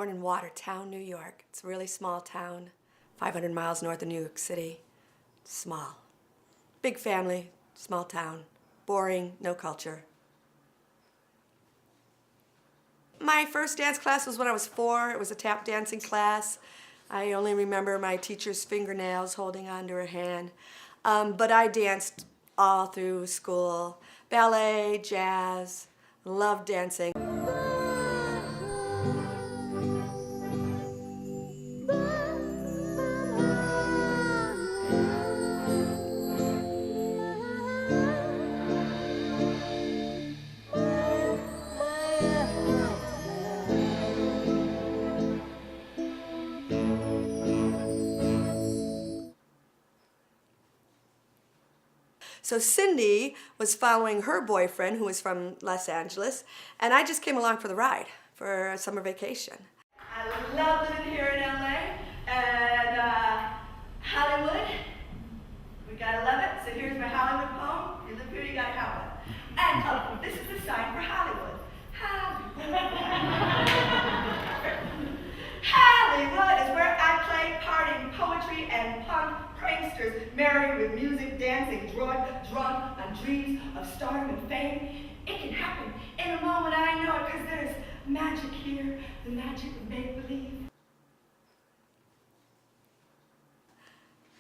born in Watertown, New York. It's a really small town, 500 miles north of New York City. Small. Big family, small town. Boring, no culture. My first dance class was when I was 4. It was a tap dancing class. I only remember my teacher's fingernails holding onto her hand. But I danced all through school. Ballet, jazz, loved dancing. So Cindy was following her boyfriend, who was from Los Angeles, and I just came along for the ride for a summer vacation. I love living here in LA, and Hollywood, we gotta love it. So here's my Hollywood poem. If you live here, you gotta have it. And this is the sign for Hollywood. Hollywood is where I play, partying, poetry, and punk pranksters, merry with music, dancing, drunk on dreams of stardom and fame. It can happen in a moment, I know it, because there's magic here, the magic of make-believe.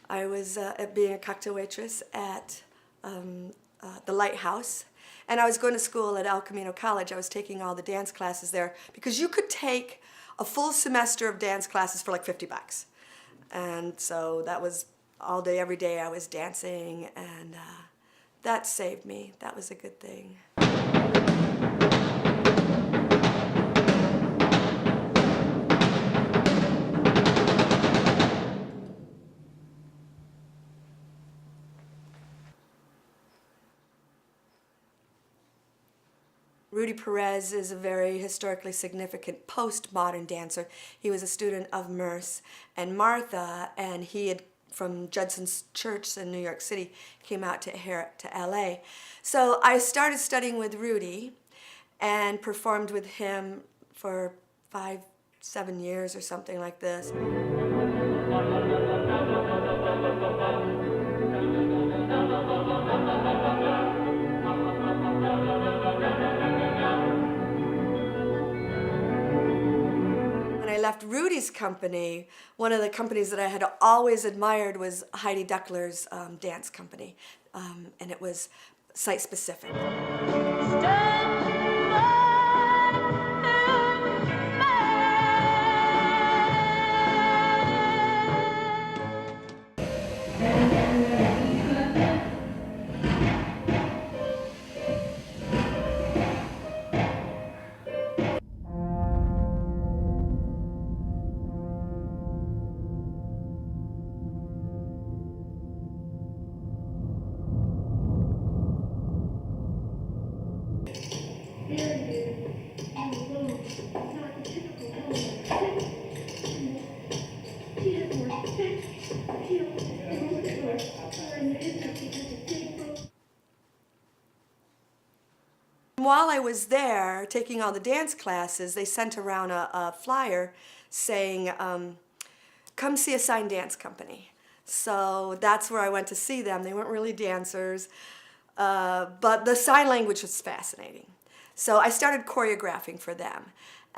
I was being a cocktail waitress at the Lighthouse, and I was going to school at El Camino College. I was taking all the dance classes there, because you could take a full semester of dance classes for like $50. And so that was all day, every day I was dancing, and that saved me. That was a good thing. Rudy Perez is a very historically significant postmodern dancer. He was a student of Merce and Martha, and he had, from Judson's Church in New York City, came out to LA. So I started studying with Rudy and performed with him for 5-7 years or something like this. Left Rudy's company, one of the companies that I had always admired was Heidi Duckler's dance company, and it was site-specific. While I was there taking all the dance classes, they sent around a flyer saying, come see a sign dance company. So that's where I went to see them. They weren't really dancers, but the sign language was fascinating. So I started choreographing for them.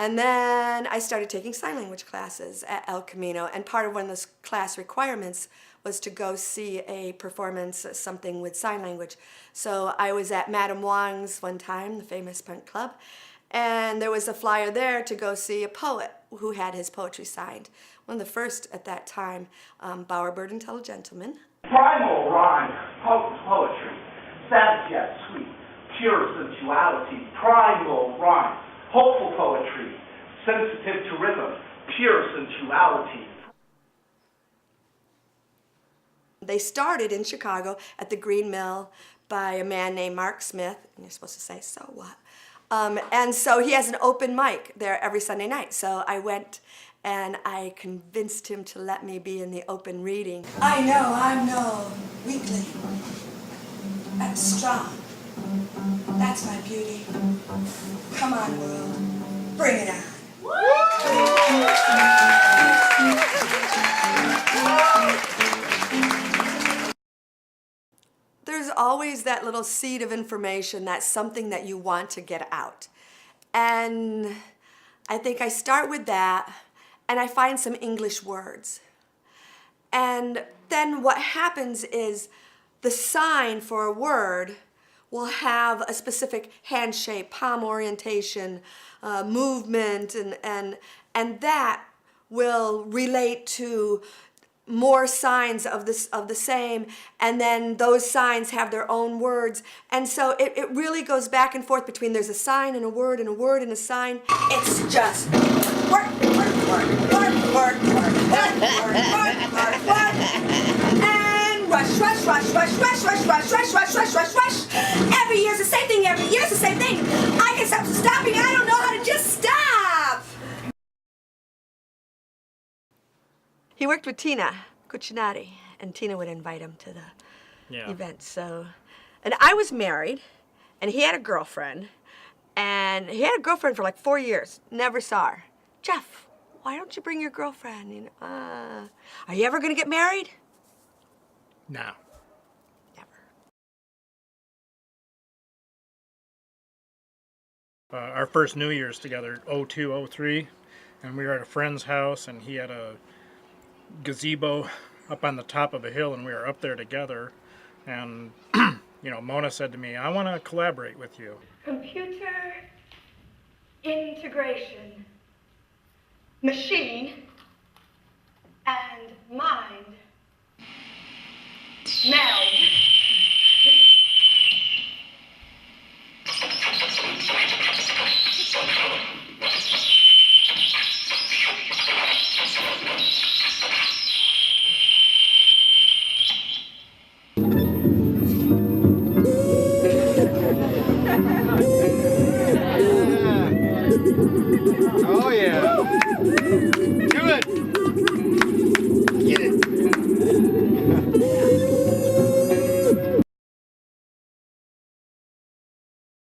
And then I started taking sign language classes at El Camino, and part of one of those class requirements was to go see a performance, something with sign language. So I was at Madame Wong's one time, the famous punk club, and there was a flyer there to go see a poet who had his poetry signed. One of the first at that time, Bowerbird and Tell a Gentleman. Primal rhyme, poetry, savage yet sweet, pure sensuality, primal rhyme, hopeful poetry, sensitive to rhythm, pure sensuality. They started in Chicago at the Green Mill by a man named Mark Smith, and you're supposed to say, so what? And so he has an open mic there every Sunday night. So I went and I convinced him to let me be in the open reading. I know, I'm no weakling. I'm strong. That's my beauty. Come on, world. Bring it on. Woo! There's always that little seed of information, that's something that you want to get out. And I think I start with that, and I find some English words. And then what happens is the sign for a word will have a specific hand shape, palm orientation, movement, and that will relate to more signs of the same, and then those signs have their own words. And so it really goes back and forth between there's a sign and a word and a word and a sign. It's just work, work, work, work, work, work, work, work, work, work, and rush, rush, rush, rush, rush, rush, rush, rush, rush, rush, rush, rush. Every year's the same thing, every year's the same thing. I can stop stopping, I don't know how to just stop. He worked with Tina Cuccinati, and Tina would invite him to the event. So, and I was married, and he had a girlfriend, and he had a girlfriend for like 4 years. Never saw her. Jeff, why don't you bring your girlfriend? You know, are you ever gonna get married? No. Never. Our first New Year's together, 02, 03, and we were at a friend's house, and he had a gazebo up on the top of a hill, and we were up there together, and you know, Mona said to me, I want to collaborate with you. Computer integration, machine and mind meld. Oh yeah. Do it. Get it.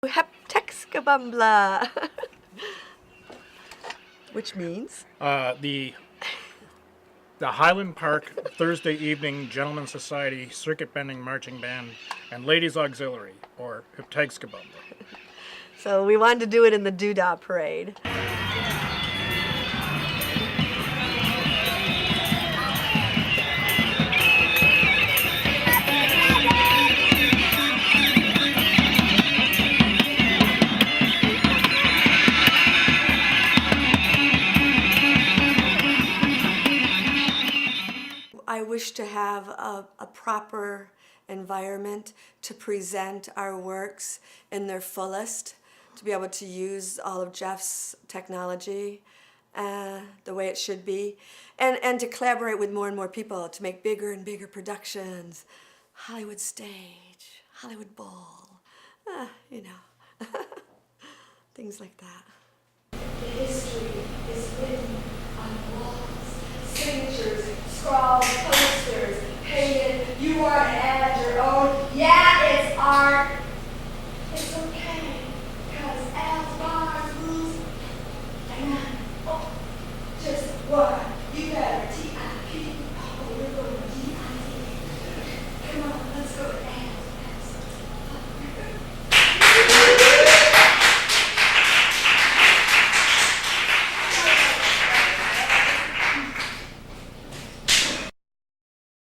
Heptexcabambla. Which means? The Highland Park Thursday Evening Gentlemen's Society Circuit Bending Marching Band and Ladies Auxiliary, or Heptexcabambla. So we wanted to do it in the Doodah Parade. I wish to have a proper environment to present our works in their fullest, to be able to use all of Jeff's technology the way it should be, and to collaborate with more and more people to make bigger and bigger productions, Hollywood stage, Hollywood bowl, you know, things like that. The history is written on walls, signatures, scrawls, posters,